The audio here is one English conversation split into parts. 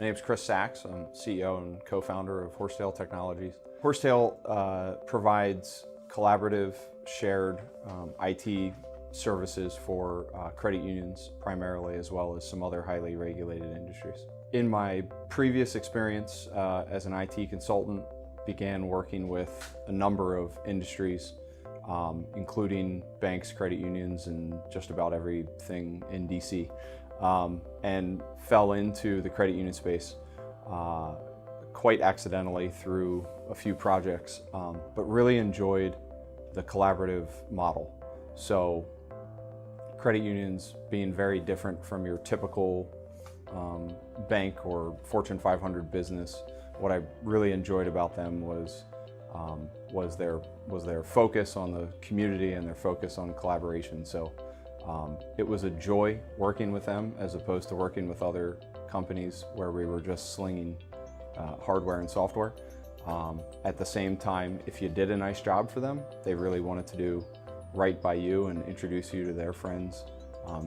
My name is Chris Sachse. I'm CEO and co-founder of Horsetail Technologies. Horsetail provides collaborative, shared IT services for credit unions primarily, as well as some other highly regulated industries. In my previous experience as an IT consultant, began working with a number of industries, including banks, credit unions, and just about everything in DC, and fell into the credit union space quite accidentally through a few projects, but really enjoyed the collaborative model. So credit unions being very different from your typical bank or Fortune 500 business. What I really enjoyed about them was their focus on the community and their focus on collaboration. So it was a joy working with them as opposed to working with other companies where we were just slinging hardware and software. At the same time, if you did a nice job for them, they really wanted to do right by you and introduce you to their friends.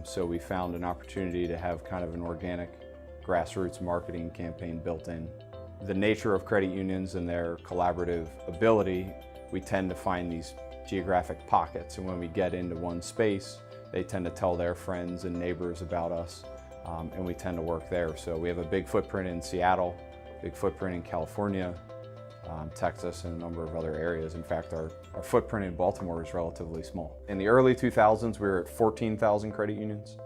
So we found an opportunity to have kind of an organic grassroots marketing campaign built in. The nature of credit unions and their collaborative ability, we tend to find these geographic pockets, and when we get into one space, they tend to tell their friends and neighbors about us, and we tend to work there. So we have a big footprint in Seattle, big footprint in California, Texas, and a number of other areas. In fact, our footprint in Baltimore is relatively small. In the early 2000s, we were at 14,000 credit unions.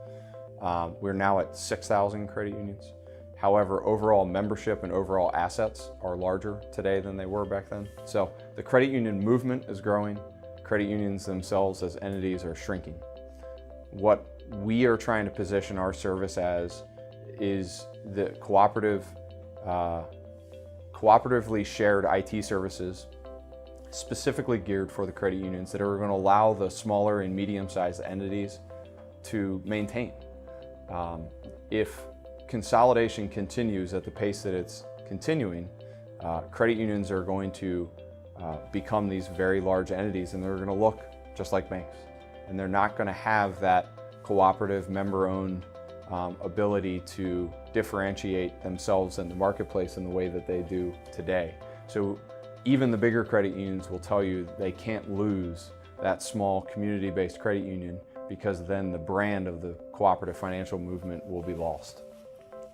We're now at 6,000 credit unions. However, overall membership and overall assets are larger today than they were back then. So the credit union movement is growing. Credit unions themselves as entities are shrinking. What we are trying to position our service as is the cooperatively shared IT services specifically geared for the credit unions that are going to allow the smaller and medium-sized entities to maintain. If consolidation continues at the pace that it's continuing, credit unions are going to become these very large entities, and they're going to look just like banks. And they're not going to have that cooperative, member-owned ability to differentiate themselves in the marketplace in the way that they do today. So even the bigger credit unions will tell you they can't lose that small community-based credit union, because then the brand of the cooperative financial movement will be lost.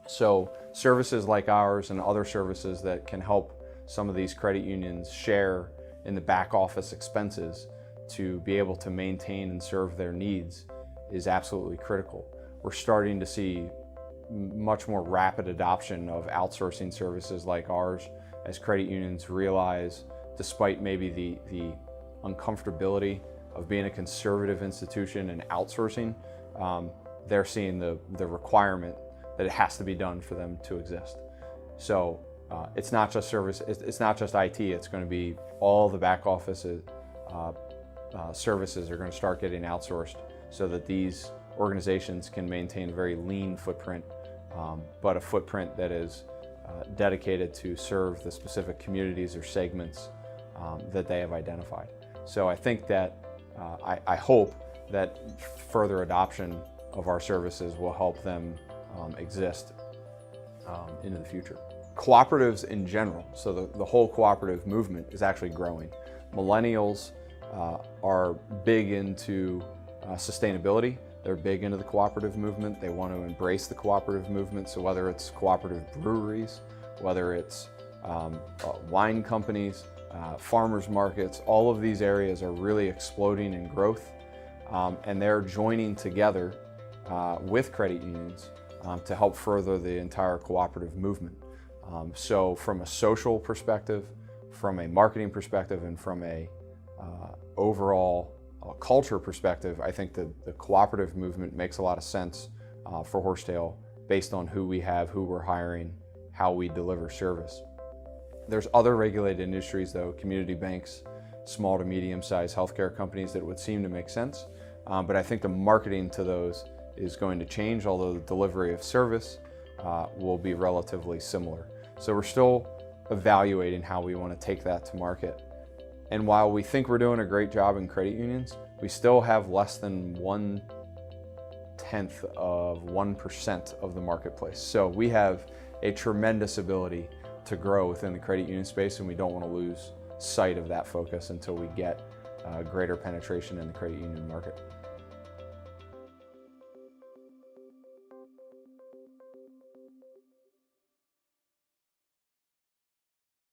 So services like ours and other services that can help some of these credit unions share in the back office expenses to be able to maintain and serve their needs is absolutely critical. We're starting to see much more rapid adoption of outsourcing services like ours as credit unions realize, despite maybe the uncomfortability of being a conservative institution and outsourcing, they're seeing the requirement that it has to be done for them to exist. So it's not just service, it's not just IT, it's going to be all the back office services are going to start getting outsourced so that these organizations can maintain a very lean footprint, but a footprint that is dedicated to serve the specific communities or segments that they have identified. So I think that, I hope that further adoption of our services will help them exist into the future. Cooperatives in general, so the whole cooperative movement is actually growing. Millennials are big into sustainability. They're big into the cooperative movement. They want to embrace the cooperative movement. So whether it's cooperative breweries, whether it's wine companies, farmers markets, all of these areas are really exploding in growth, and they're joining together with credit unions to help further the entire cooperative movement. So from a social perspective, from a marketing perspective, and from a overall culture perspective, I think that the cooperative movement makes a lot of sense for Horsetail based on who we have, who we're hiring, how we deliver service. There's other regulated industries though, community banks, small to medium-sized healthcare companies that would seem to make sense, but I think the marketing to those is going to change, although the delivery of service will be relatively similar. So we're still evaluating how we want to take that to market. And while we think we're doing a great job in credit unions, we still have less than 1/10 of 1% of the marketplace. So we have a tremendous ability to grow within the credit union space, and we don't want to lose sight of that focus until we get greater penetration in the credit union market.